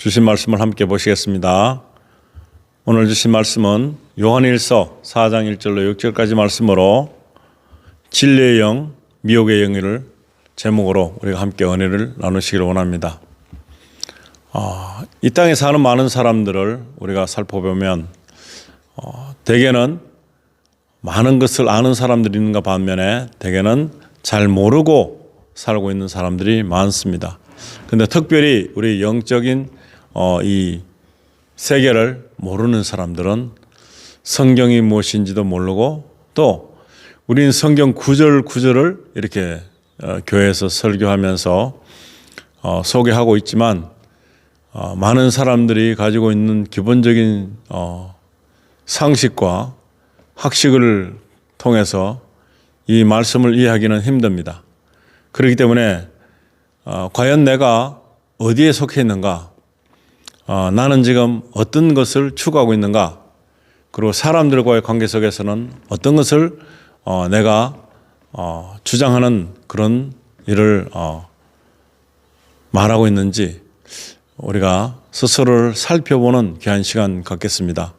주신 말씀을 함께 보시겠습니다. 오늘 주신 말씀은 요한일서 4장 1절로 6절까지 말씀으로 진리의 영, 미혹의 영을 제목으로 우리가 함께 은혜를 나누시기를 원합니다. 이 땅에 사는 많은 사람들을 우리가 살펴보면 대개는 많은 것을 아는 사람들이 있는가 반면에 대개는 잘 모르고 살고 있는 사람들이 많습니다. 그런데 특별히 우리 영적인 이 세계를 모르는 사람들은 성경이 무엇인지도 모르고 또 우리는 성경 구절 구절을 이렇게 교회에서 설교하면서 소개하고 있지만 많은 사람들이 가지고 있는 기본적인 상식과 학식을 통해서 이 말씀을 이해하기는 힘듭니다. 그렇기 때문에 과연 내가 어디에 속해 있는가, 나는 지금 어떤 것을 추구하고 있는가, 그리고 사람들과의 관계 속에서는 어떤 것을 내가 주장하는 그런 일을 말하고 있는지 우리가 스스로를 살펴보는 귀한 시간 갖겠습니다.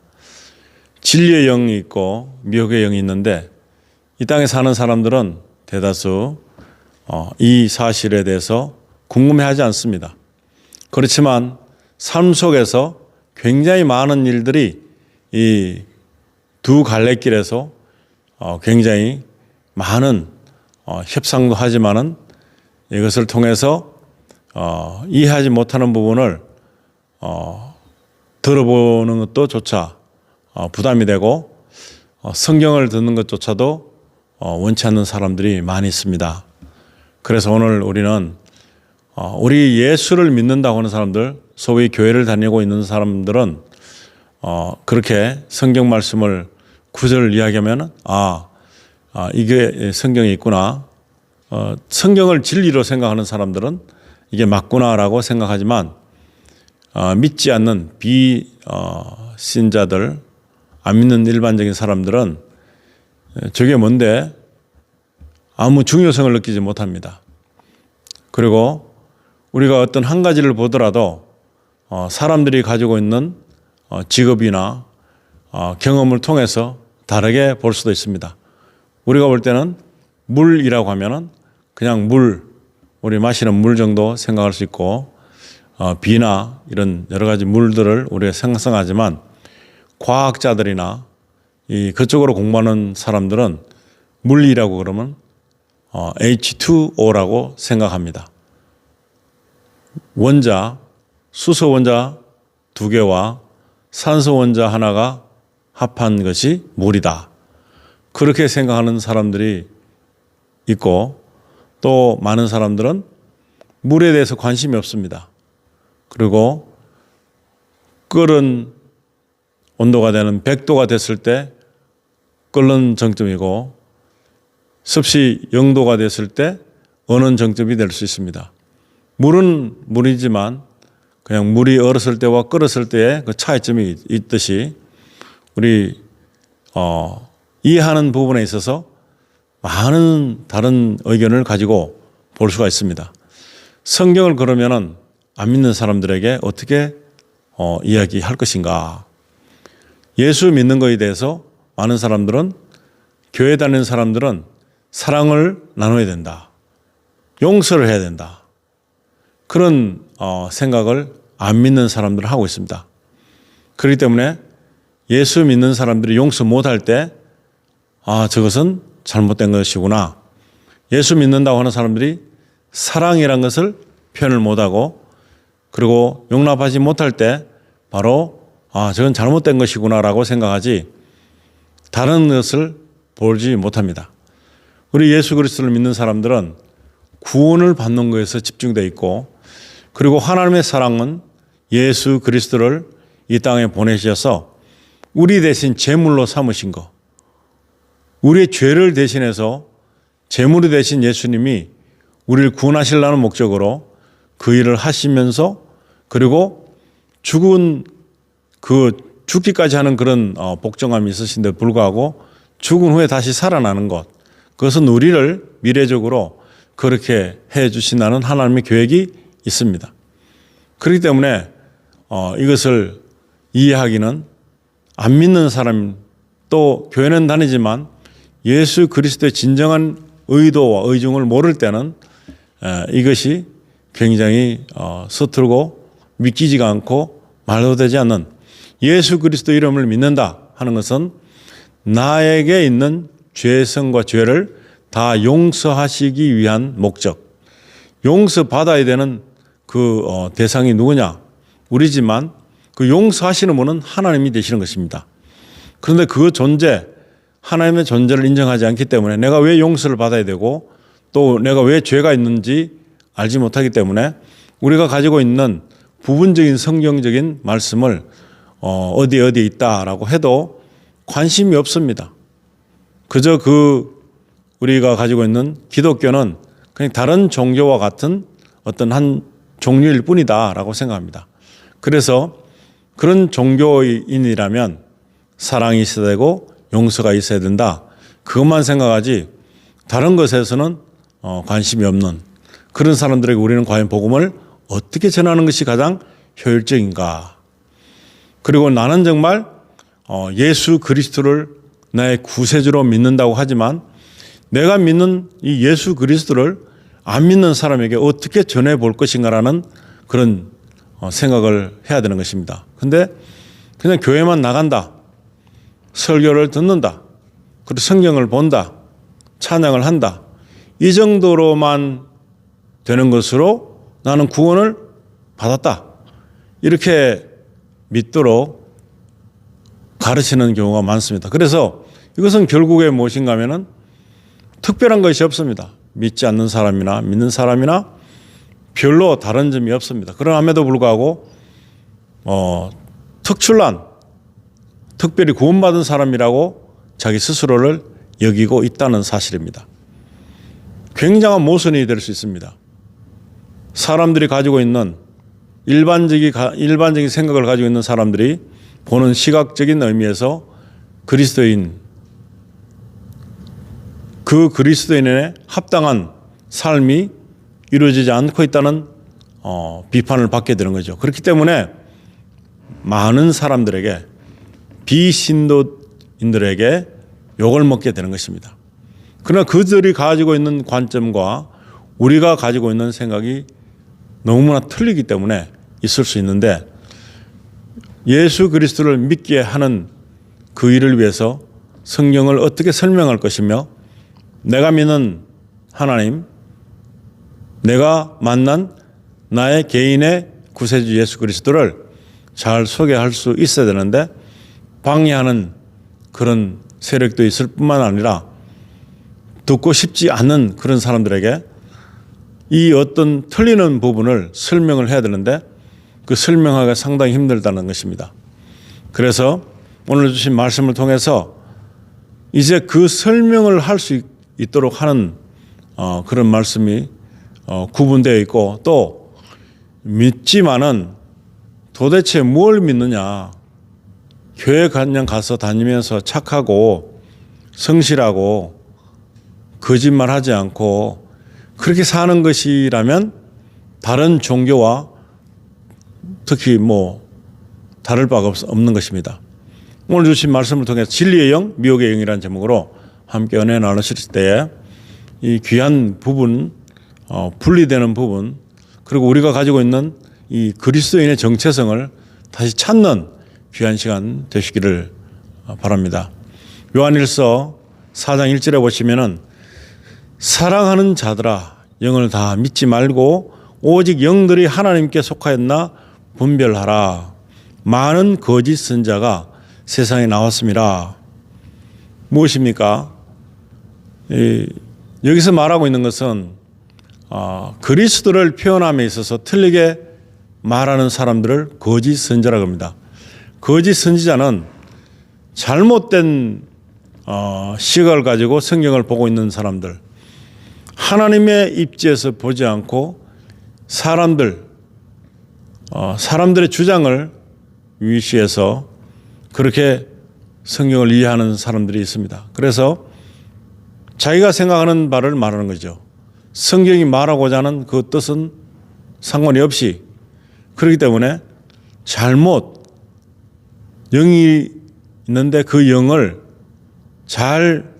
진리의 영이 있고 미혹의 영이 있는데 이 땅에 사는 사람들은 대다수 이 사실에 대해서 궁금해하지 않습니다. 그렇지만 삶 속에서 굉장히 많은 일들이 이 두 갈래길에서 굉장히 많은 협상도 하지만은 이것을 통해서 이해하지 못하는 부분을 들어보는 것도 조차 부담이 되고 성경을 듣는 것조차도 원치 않는 사람들이 많이 있습니다. 그래서 오늘 우리는 우리 예수를 믿는다고 하는 사람들, 소위 교회를 다니고 있는 사람들은 그렇게 성경 말씀을 구절을 이야기하면 이게 성경에 있구나, 성경을 진리로 생각하는 사람들은 이게 맞구나라고 생각하지만 믿지 않는 비신자들, 안 믿는 일반적인 사람들은 저게 뭔데 아무 중요성을 느끼지 못합니다. 그리고 우리가 어떤 한 가지를 보더라도 사람들이 가지고 있는 직업이나 경험을 통해서 다르게 볼 수도 있습니다. 우리가 볼 때는 물이라고 하면은 그냥 물, 우리 마시는 물 정도 생각할 수 있고 비나 이런 여러 가지 물들을 우리가 상상하지만 과학자들이나 그쪽으로 공부하는 사람들은 물이라고 그러면 H2O라고 생각합니다. 원자, 수소 원자 2개와 산소 원자 하나가 합한 것이 물이다. 그렇게 생각하는 사람들이 있고 또 많은 사람들은 물에 대해서 관심이 없습니다. 그리고 끓은 온도가 되는 100도가 됐을 때 끓는 정점이고 습시 0도가 됐을 때 어는 정점이 될 수 있습니다. 물은 물이지만 그냥 물이 얼었을 때와 끓었을 때의 그 차이점이 있듯이 우리 이해하는 부분에 있어서 많은 다른 의견을 가지고 볼 수가 있습니다. 성경을 그러면은 안 믿는 사람들에게 어떻게 이야기할 것인가? 예수 믿는 것에 대해서 많은 사람들은, 교회 다니는 사람들은 사랑을 나눠야 된다, 용서를 해야 된다, 그런 생각을 안 믿는 사람들은 하고 있습니다. 그렇기 때문에 예수 믿는 사람들이 용서 못할 때 저것은 잘못된 것이구나. 예수 믿는다고 하는 사람들이 사랑이란 것을 표현을 못하고 그리고 용납하지 못할 때 바로 저건 잘못된 것이구나라고 생각하지 다른 것을 보지 못합니다. 우리 예수 그리스도를 믿는 사람들은 구원을 받는 것에서 집중되어 있고 그리고 하나님의 사랑은 예수 그리스도를 이 땅에 보내셔서 우리 대신 제물로 삼으신 것, 우리의 죄를 대신해서 제물이 되신 예수님이 우리를 구원하시려는 목적으로 그 일을 하시면서 그리고 죽기까지 하는 그런 복종함이 있으신데 불구하고 죽은 후에 다시 살아나는 것, 그것은 우리를 미래적으로 그렇게 해 주신다는 하나님의 계획이 있습니다. 그렇기 때문에 이것을 이해하기는 안 믿는 사람, 또 교회는 다니지만 예수 그리스도의 진정한 의도와 의중을 모를 때는 이것이 굉장히 서툴고 믿기지가 않고 말도 되지 않는, 예수 그리스도 이름을 믿는다 하는 것은 나에게 있는 죄성과 죄를 다 용서하시기 위한 목적, 용서받아야 되는 그 대상이 누구냐? 우리지만 그 용서하시는 분은 하나님이 되시는 것입니다. 그런데 그 존재, 하나님의 존재를 인정하지 않기 때문에 내가 왜 용서를 받아야 되고 또 내가 왜 죄가 있는지 알지 못하기 때문에 우리가 가지고 있는 부분적인 성경적인 말씀을 어디에 있다라고 해도 관심이 없습니다. 그저 우리가 가지고 있는 기독교는 그냥 다른 종교와 같은 어떤 한 종류일 뿐이다라고 생각합니다. 그래서 그런 종교인이라면 사랑이 있어야 되고 용서가 있어야 된다, 그것만 생각하지 다른 것에서는 관심이 없는 그런 사람들에게 우리는 과연 복음을 어떻게 전하는 것이 가장 효율적인가? 그리고 나는 정말 예수 그리스도를 나의 구세주로 믿는다고 하지만 내가 믿는 이 예수 그리스도를 안 믿는 사람에게 어떻게 전해 볼 것인가라는 그런 생각을 해야 되는 것입니다. 근데 그냥 교회만 나간다, 설교를 듣는다, 그리고 성경을 본다, 찬양을 한다, 이 정도로만 되는 것으로 나는 구원을 받았다, 이렇게 믿도록 가르치는 경우가 많습니다. 그래서 이것은 결국에 무엇인가 하면은 특별한 것이 없습니다. 믿지 않는 사람이나 믿는 사람이나 별로 다른 점이 없습니다. 그럼에도 불구하고 특출난, 특별히 구원받은 사람이라고 자기 스스로를 여기고 있다는 사실입니다. 굉장한 모순이 될 수 있습니다. 사람들이 가지고 있는 일반적인 생각을 가지고 있는 사람들이 보는 시각적인 의미에서 그리스도인, 그 그리스도인에 합당한 삶이 이루어지지 않고 있다는 비판을 받게 되는 거죠. 그렇기 때문에 많은 사람들에게, 비신도인들에게 욕을 먹게 되는 것입니다. 그러나 그들이 가지고 있는 관점과 우리가 가지고 있는 생각이 너무나 틀리기 때문에 있을 수 있는데, 예수 그리스도를 믿게 하는 그 일을 위해서 성경을 어떻게 설명할 것이며 내가 믿는 하나님, 내가 만난 나의 개인의 구세주 예수 그리스도를 잘 소개할 수 있어야 되는데 방해하는 그런 세력도 있을 뿐만 아니라 듣고 싶지 않는 그런 사람들에게 이 어떤 틀리는 부분을 설명을 해야 되는데 그 설명하기가 상당히 힘들다는 것입니다. 그래서 오늘 주신 말씀을 통해서 이제 그 설명을 할 수 있도록 하는 그런 말씀이 구분되어 있고, 또 믿지만은 도대체 뭘 믿느냐, 교회 그냥 가서 다니면서 착하고 성실하고 거짓말하지 않고 그렇게 사는 것이라면 다른 종교와 특히 다를 바가 없는 것입니다. 오늘 주신 말씀을 통해 진리의 영, 미혹의 영이라는 제목으로 함께 은혜 나누실 때에 이 귀한 부분, 분리되는 부분, 그리고 우리가 가지고 있는 이 그리스도인의 정체성을 다시 찾는 귀한 시간 되시기를 바랍니다. 요한일서 4장 1절에 보시면은 사랑하는 자들아 영을 다 믿지 말고 오직 영들이 하나님께 속하였나 분별하라. 많은 거짓 선자가 세상에 나왔습니다. 무엇입니까? 여기서 말하고 있는 것은 그리스도를 표현함에 있어서 틀리게 말하는 사람들을 거짓 선자라고 합니다. 거짓 선지자는 잘못된 시각을 가지고 성경을 보고 있는 사람들, 하나님의 입지에서 보지 않고 사람들의 주장을 위시해서 그렇게 성경을 이해하는 사람들이 있습니다. 그래서 자기가 생각하는 바를 말하는 거죠. 성경이 말하고자 하는 그 뜻은 상관이 없이, 그렇기 때문에 잘못 영이 있는데 그 영을 잘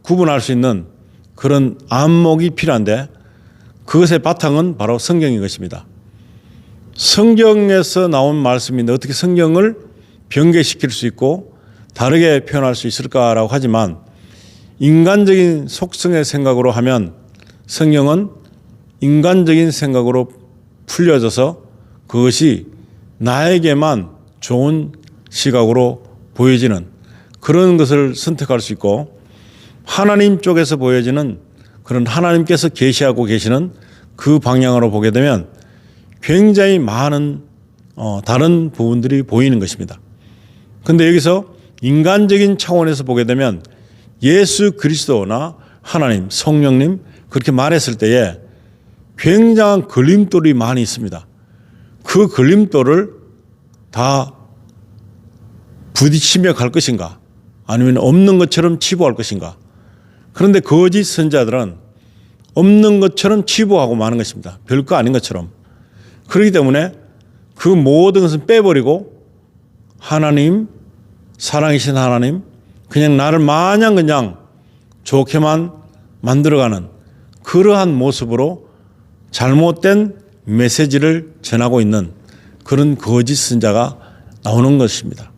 구분할 수 있는 그런 안목이 필요한데 그것의 바탕은 바로 성경인 것입니다. 성경에서 나온 말씀인데 어떻게 성경을 변개시킬 수 있고 다르게 표현할 수 있을까라고 하지만 인간적인 속성의 생각으로 하면 성경은 인간적인 생각으로 풀려져서 그것이 나에게만 좋은 시각으로 보여지는 그런 것을 선택할 수 있고 하나님 쪽에서 보여지는 그런 하나님께서 계시하고 계시는 그 방향으로 보게 되면 굉장히 많은 다른 부분들이 보이는 것입니다. 그런데 여기서 인간적인 차원에서 보게 되면 예수 그리스도나 하나님, 성령님 그렇게 말했을 때에 굉장한 걸림돌이 많이 있습니다. 그 걸림돌을 다 부딪히며 갈 것인가 아니면 없는 것처럼 치부할 것인가. 그런데 거짓 선자들은 없는 것처럼 치부하고 마는 것입니다. 별거 아닌 것처럼. 그렇기 때문에 그 모든 것은 빼버리고 하나님, 사랑이신 하나님, 그냥 나를 마냥 그냥 좋게만 만들어가는 그러한 모습으로 잘못된 메시지를 전하고 있는 그런 거짓 선자가 나오는 것입니다.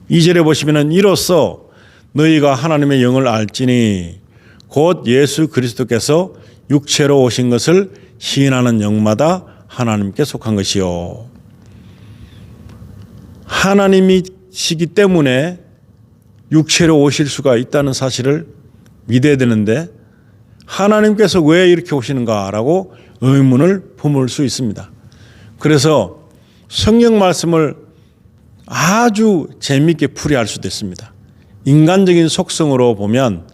2절에 보시면 이로써 너희가 하나님의 영을 알지니 곧 예수 그리스도께서 육체로 오신 것을 시인하는 영마다 하나님께 속한 것이요. 하나님이시기 때문에 육체로 오실 수가 있다는 사실을 믿어야 되는데 하나님께서 왜 이렇게 오시는가라고 의문을 품을 수 있습니다. 그래서 성경 말씀을 아주 재미있게 풀이할 수도 있습니다. 인간적인 속성으로 보면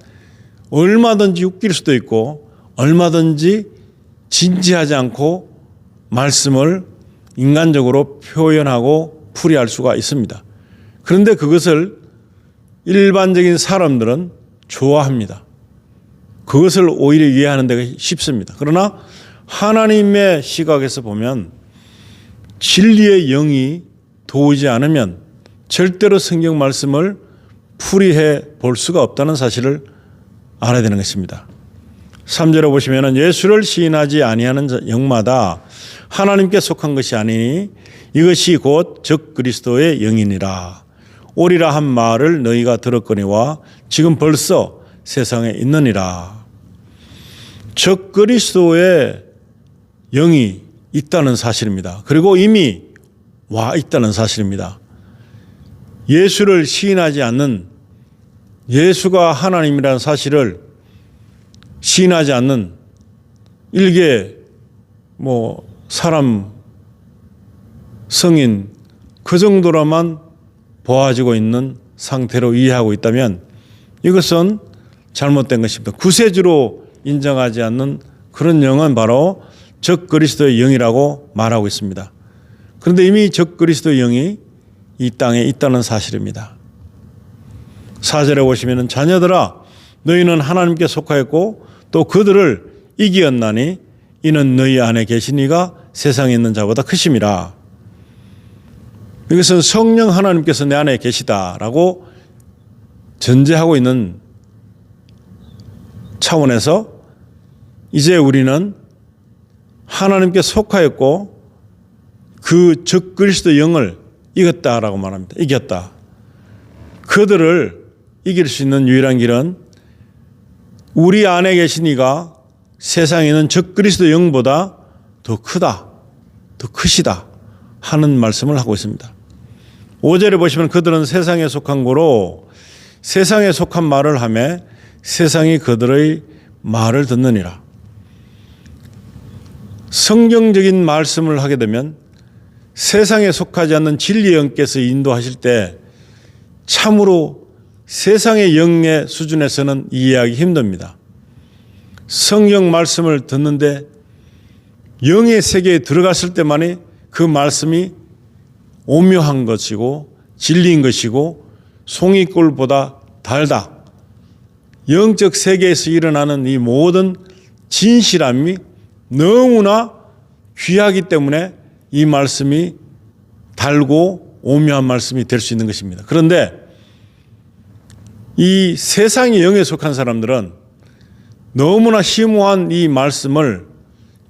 얼마든지 웃길 수도 있고 얼마든지 진지하지 않고 말씀을 인간적으로 표현하고 풀이할 수가 있습니다. 그런데 그것을 일반적인 사람들은 좋아합니다. 그것을 오히려 이해하는 데가 쉽습니다. 그러나 하나님의 시각에서 보면 진리의 영이 도우지 않으면 절대로 성경 말씀을 풀이해 볼 수가 없다는 사실을 알아야 되는 것입니다. 3절에 보시면 예수를 시인하지 아니하는 영마다 하나님께 속한 것이 아니니 이것이 곧 적 그리스도의 영이니라. 오리라 한 말을 너희가 들었거니와 지금 벌써 세상에 있느니라. 적 그리스도의 영이 있다는 사실입니다. 그리고 이미 와 있다는 사실입니다. 예수를 시인하지 않는 예수가 하나님이라는 사실을 시인하지 않는 일개 사람 성인 그 정도로만 보아지고 있는 상태로 이해하고 있다면 이것은 잘못된 것입니다. 구세주로 인정하지 않는 그런 영은 바로 적 그리스도의 영이라고 말하고 있습니다. 그런데 이미 적 그리스도의 영이 이 땅에 있다는 사실입니다. 4절에 보시면 자녀들아 너희는 하나님께 속하였고 또 그들을 이기었나니 이는 너희 안에 계신 이가 세상에 있는 자보다 크심이라. 이것은 성령 하나님께서 내 안에 계시다라고 전제하고 있는 차원에서 이제 우리는 하나님께 속하였고 그 적 그리스도 영을 이겼다라고 말합니다. 이겼다. 그들을 이길 수 있는 유일한 길은 우리 안에 계신 이가 세상에 있는 적 그리스도 영보다 더 크다, 더 크시다 하는 말씀을 하고 있습니다. 5절에 보시면 그들은 세상에 속한 고로 세상에 속한 말을 하며 세상이 그들의 말을 듣느니라. 성경적인 말씀을 하게 되면 세상에 속하지 않는 진리의 영께서 인도하실 때 참으로 세상의 영의 수준에서는 이해하기 힘듭니다. 성경 말씀을 듣는데 영의 세계에 들어갔을 때만이 그 말씀이 오묘한 것이고 진리인 것이고 송이꿀보다 달다. 영적 세계에서 일어나는 이 모든 진실함이 너무나 귀하기 때문에 이 말씀이 달고 오묘한 말씀이 될 수 있는 것입니다. 그런데 이 세상의 영에 속한 사람들은 너무나 심오한 이 말씀을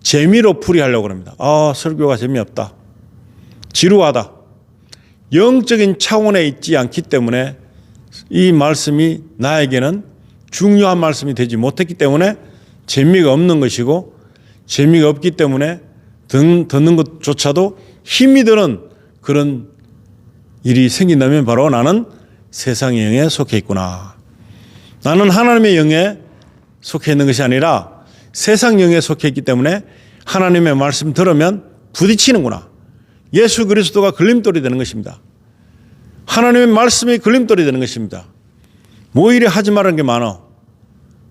재미로 풀이하려고 합니다. 설교가 재미없다. 지루하다. 영적인 차원에 있지 않기 때문에 이 말씀이 나에게는 중요한 말씀이 되지 못했기 때문에 재미가 없는 것이고, 재미가 없기 때문에 듣는 것조차도 힘이 드는 그런 일이 생긴다면 바로 나는 세상의 영에 속해 있구나. 나는 하나님의 영에 속해 있는 것이 아니라 세상 영에 속해 있기 때문에 하나님의 말씀 들으면 부딪히는구나. 예수 그리스도가 걸림돌이 되는 것입니다. 하나님의 말씀이 걸림돌이 되는 것입니다. 뭐 이래 하지 말라는 게 많아.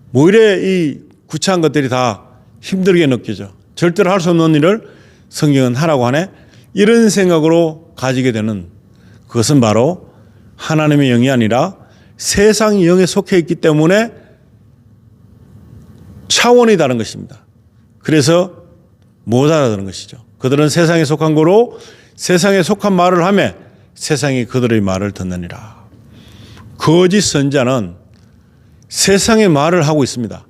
뭐 이래 이 구차한 것들이 다 힘들게 느껴져. 절대로 할 수 없는 일을 성경은 하라고 하네. 이런 생각으로 가지게 되는 그것은 바로 하나님의 영이 아니라 세상의 영에 속해 있기 때문에 차원이 다른 것입니다. 그래서 못 알아듣는 것이죠. 그들은 세상에 속한 거로 세상에 속한 말을 하며 세상이 그들의 말을 듣느니라. 거짓 선자는 세상의 말을 하고 있습니다.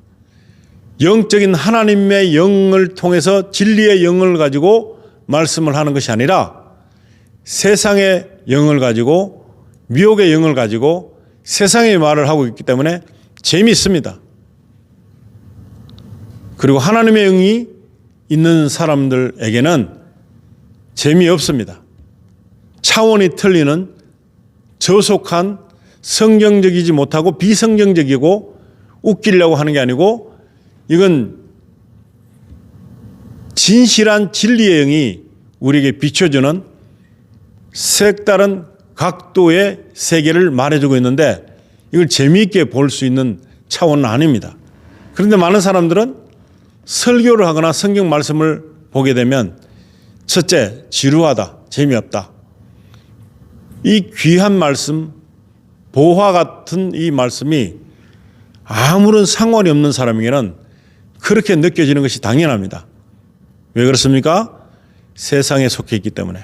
영적인 하나님의 영을 통해서 진리의 영을 가지고 말씀을 하는 것이 아니라 세상의 영을 가지고 미혹의 영을 가지고 세상의 말을 하고 있기 때문에 재미있습니다. 그리고 하나님의 영이 있는 사람들에게는 재미없습니다. 차원이 틀리는 저속한 성경적이지 못하고 비성경적이고 웃기려고 하는 게 아니고 이건 진실한 진리의 영이 우리에게 비춰주는 색다른 각도의 세계를 말해주고 있는데 이걸 재미있게 볼 수 있는 차원은 아닙니다. 그런데 많은 사람들은 설교를 하거나 성경 말씀을 보게 되면 첫째, 지루하다, 재미없다. 이 귀한 말씀, 보화 같은 이 말씀이 아무런 상관이 없는 사람에게는 그렇게 느껴지는 것이 당연합니다. 왜 그렇습니까? 세상에 속해 있기 때문에.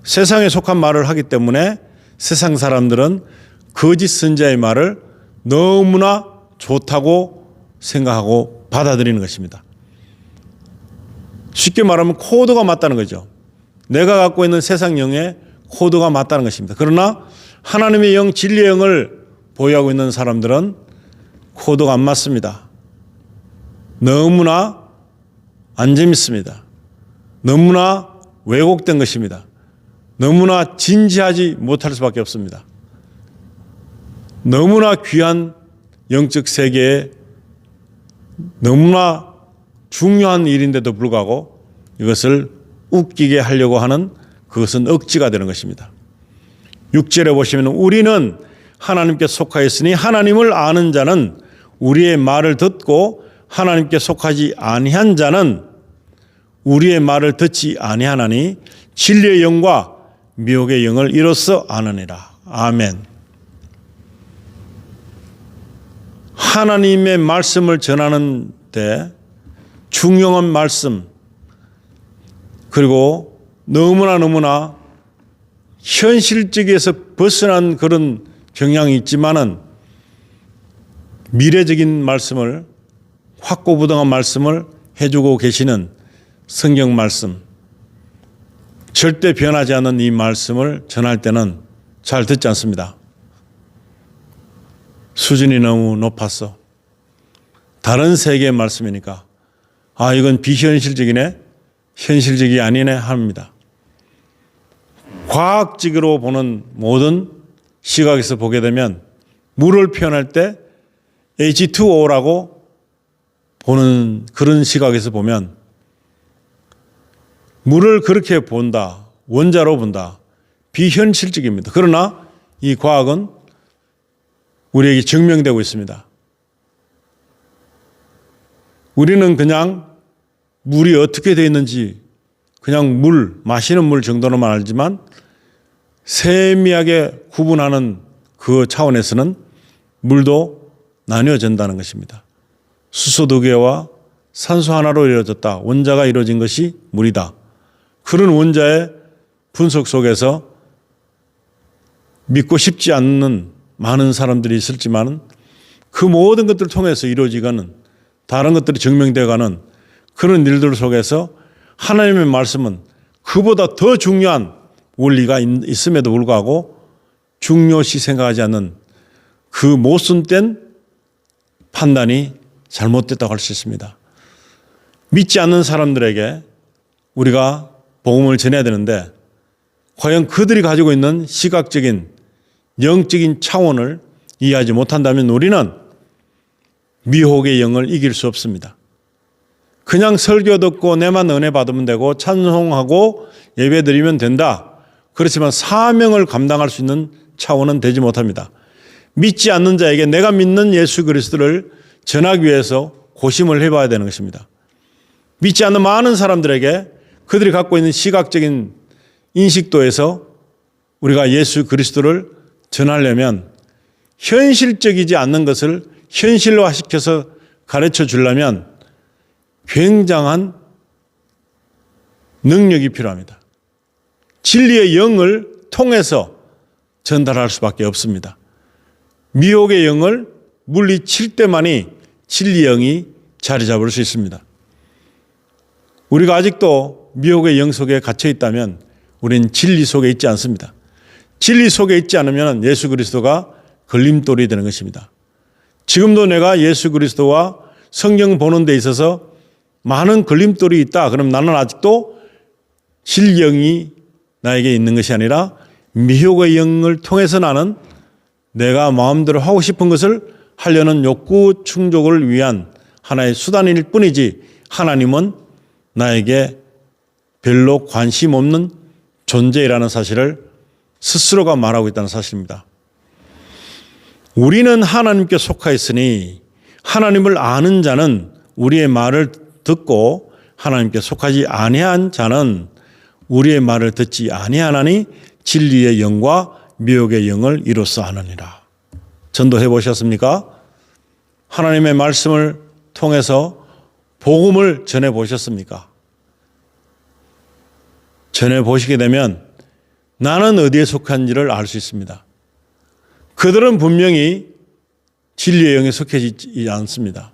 세상에 속한 말을 하기 때문에 세상 사람들은 거짓 선자의 말을 너무나 좋다고 생각하고 받아들이는 것입니다. 쉽게 말하면 코드가 맞다는 거죠. 내가 갖고 있는 세상 영의 코드가 맞다는 것입니다. 그러나 하나님의 영, 진리의 영을 보유하고 있는 사람들은 코드가 안 맞습니다. 너무나 안 재밌습니다. 너무나 왜곡된 것입니다. 너무나 진지하지 못할 수밖에 없습니다. 너무나 귀한 영적 세계에 너무나 중요한 일인데도 불구하고 이것을 웃기게 하려고 하는 그것은 억지가 되는 것입니다. 6절에 보시면 우리는 하나님께 속하였으니 하나님을 아는 자는 우리의 말을 듣고 하나님께 속하지 아니한 자는 우리의 말을 듣지 아니하나니 진리의 영과 미혹의 영을 이로써 아느니라. 아멘. 하나님의 말씀을 전하는 데 중요한 말씀 그리고 너무나 현실적에서 벗어난 그런 경향이 있지만은 미래적인 말씀을 확고부동한 말씀을 해주고 계시는 성경 말씀 절대 변하지 않는 이 말씀을 전할 때는 잘 듣지 않습니다. 수준이 너무 높았어. 다른 세계의 말씀이니까 이건 비현실적이네 현실적이 아니네 합니다. 과학적으로 보는 모든 시각에서 보게 되면 물을 표현할 때 H2O라고 보는 그런 시각에서 보면 물을 그렇게 본다. 원자로 본다. 비현실적입니다. 그러나 이 과학은 우리에게 증명되고 있습니다. 우리는 그냥 물이 어떻게 되어 있는지 그냥 물, 마시는 물 정도로만 알지만 세미하게 구분하는 그 차원에서는 물도 나뉘어진다는 것입니다. 수소 2개와 산소 하나로 이루어졌다. 원자가 이루어진 것이 물이다. 그런 원자의 분석 속에서 믿고 싶지 않는 많은 사람들이 있을지만 그 모든 것들을 통해서 이루어지가는 다른 것들이 증명되어가는 그런 일들 속에서 하나님의 말씀은 그보다 더 중요한 원리가 있음에도 불구하고 중요시 생각하지 않는 그 모순된 판단이 잘못됐다고 할 수 있습니다. 믿지 않는 사람들에게 우리가 복음을 전해야 되는데 과연 그들이 가지고 있는 시각적인 영적인 차원을 이해하지 못한다면 우리는 미혹의 영을 이길 수 없습니다. 그냥 설교 듣고 내만 은혜 받으면 되고 찬송하고 예배드리면 된다. 그렇지만 사명을 감당할 수 있는 차원은 되지 못합니다. 믿지 않는 자에게 내가 믿는 예수 그리스도를 전하기 위해서 고심을 해봐야 되는 것입니다. 믿지 않는 많은 사람들에게 그들이 갖고 있는 시각적인 인식도에서 우리가 예수 그리스도를 전하려면 현실적이지 않는 것을 현실화시켜서 가르쳐 주려면 굉장한 능력이 필요합니다. 진리의 영을 통해서 전달할 수밖에 없습니다. 미혹의 영을 물리칠 때만이 진리의 영이 자리 잡을 수 있습니다. 우리가 아직도 미혹의 영 속에 갇혀 있다면 우리는 진리 속에 있지 않습니다. 진리 속에 있지 않으면 예수 그리스도가 걸림돌이 되는 것입니다. 지금도 내가 예수 그리스도와 성경 보는 데 있어서 많은 걸림돌이 있다. 그럼 나는 아직도 진리 영이 나에게 있는 것이 아니라 미혹의 영을 통해서 나는 내가 마음대로 하고 싶은 것을 하려는 욕구 충족을 위한 하나의 수단일 뿐이지 하나님은 나에게 별로 관심 없는 존재라는 사실을 스스로가 말하고 있다는 사실입니다. 우리는 하나님께 속하 있으니 하나님을 아는 자는 우리의 말을 듣고 하나님께 속하지 아니한 자는 우리의 말을 듣지 아니하나니 진리의 영과 미혹의 영을 이로써 아느니라. 전도해 보셨습니까? 하나님의 말씀을 통해서 복음을 전해 보셨습니까? 전해 보시게 되면 나는 어디에 속한지를 알 수 있습니다. 그들은 분명히 진리의 영에 속해 있지 않습니다.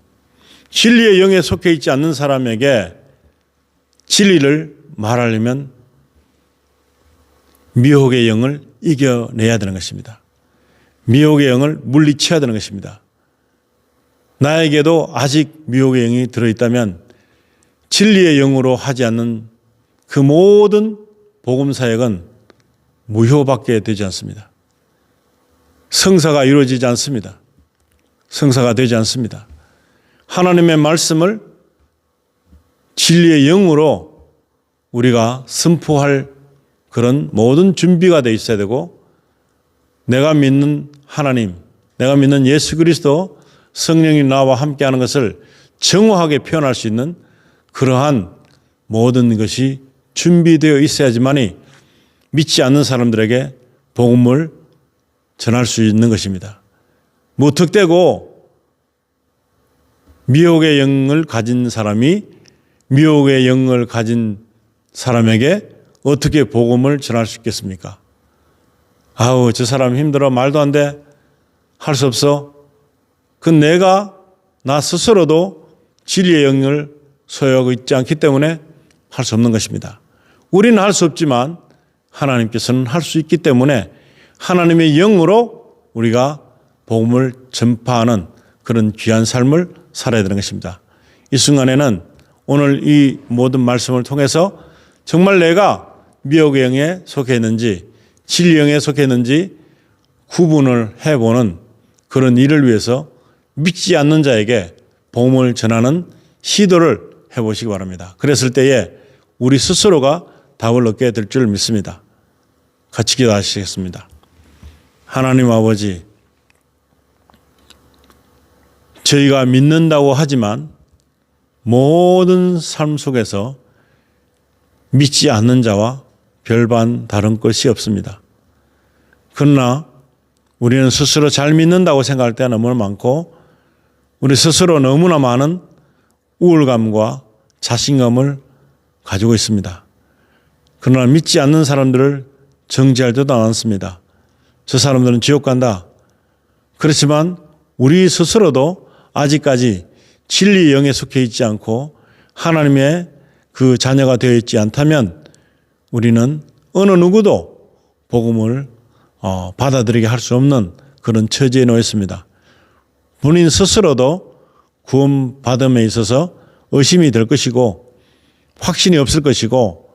진리의 영에 속해 있지 않는 사람에게 진리를 말하려면 미혹의 영을 이겨내야 되는 것입니다. 미혹의 영을 물리쳐야 되는 것입니다. 나에게도 아직 미혹의 영이 들어있다면 진리의 영으로 하지 않는 그 모든 복음 사역은 무효밖에 되지 않습니다. 성사가 이루어지지 않습니다. 성사가 되지 않습니다. 하나님의 말씀을 진리의 영으로 우리가 선포할 그런 모든 준비가 되어 있어야 되고 내가 믿는 하나님, 내가 믿는 예수 그리스도 성령이 나와 함께하는 것을 정확하게 표현할 수 있는 그러한 모든 것이 준비되어 있어야지만이 믿지 않는 사람들에게 복음을 전할 수 있는 것입니다. 무턱대고 미혹의 영을 가진 사람이 미혹의 영을 가진 사람에게 어떻게 복음을 전할 수 있겠습니까? 아우, 저 사람 힘들어 말도 안 돼. 할 수 없어. 그 내가 나 스스로도 진리의 영을 소유하고 있지 않기 때문에 할 수 없는 것입니다. 우리는 할 수 없지만 하나님께서는 할 수 있기 때문에 하나님의 영으로 우리가 복음을 전파하는 그런 귀한 삶을 살아야 되는 것입니다. 이 순간에는 오늘 이 모든 말씀을 통해서 정말 내가 미혹의 영에 속해 있는지 진리의 영에 속해 있는지 구분을 해보는 그런 일을 위해서 믿지 않는 자에게 복음을 전하는 시도를 해보시기 바랍니다. 그랬을 때에 우리 스스로가 답을 얻게 될 줄 믿습니다. 같이 기도하시겠습니다. 하나님 아버지, 저희가 믿는다고 하지만 모든 삶 속에서 믿지 않는 자와 별반 다른 것이 없습니다. 그러나 우리는 스스로 잘 믿는다고 생각할 때가 너무나 많고 우리 스스로 너무나 많은 우울감과 자신감을 가지고 있습니다. 그러나 믿지 않는 사람들을 정죄할 때도 않습니다. 저 사람들은 지옥 간다. 그렇지만 우리 스스로도 아직까지 진리의 영에 속해 있지 않고 하나님의 그 자녀가 되어 있지 않다면 우리는 어느 누구도 복음을 받아들이게 할 수 없는 그런 처지에 놓였습니다. 본인 스스로도 구원받음에 있어서 의심이 될 것이고 확신이 없을 것이고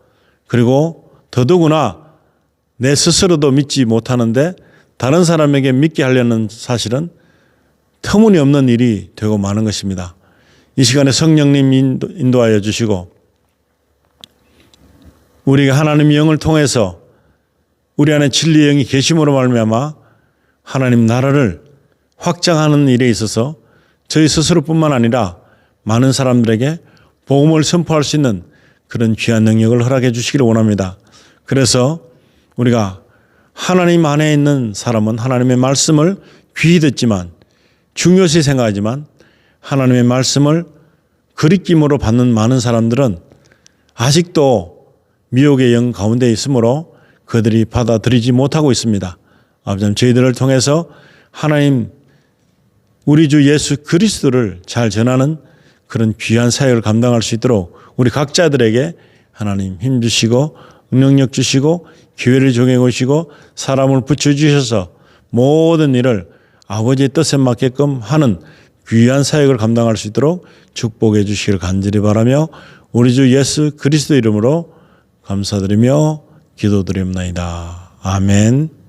그리고 더더구나 내 스스로도 믿지 못하는데 다른 사람에게 믿게 하려는 사실은 터무니없는 일이 되고 마는 것입니다. 이 시간에 성령님 인도하여 주시고 우리가 하나님의 영을 통해서 우리 안에 진리의 영이 계심으로 말미암아 하나님 나라를 확장하는 일에 있어서 저희 스스로뿐만 아니라 많은 사람들에게 복음을 선포할 수 있는 그런 귀한 능력을 허락해 주시기를 원합니다. 그래서 우리가 하나님 안에 있는 사람은 하나님의 말씀을 귀히 듣지만 중요시 생각하지만 하나님의 말씀을 그리낌으로 받는 많은 사람들은 아직도 미혹의 영 가운데 있으므로 그들이 받아들이지 못하고 있습니다. 아버지, 저희들을 통해서 하나님 우리 주 예수 그리스도를 잘 전하는 그런 귀한 사역을 감당할 수 있도록 우리 각자들에게 하나님 힘 주시고 능력 주시고 기회를 정해 오시고 사람을 붙여주셔서 모든 일을 아버지의 뜻에 맞게끔 하는 귀한 사역을 감당할 수 있도록 축복해 주시기를 간절히 바라며 우리 주 예수 그리스도 이름으로 감사드리며 기도드립니다. 아멘.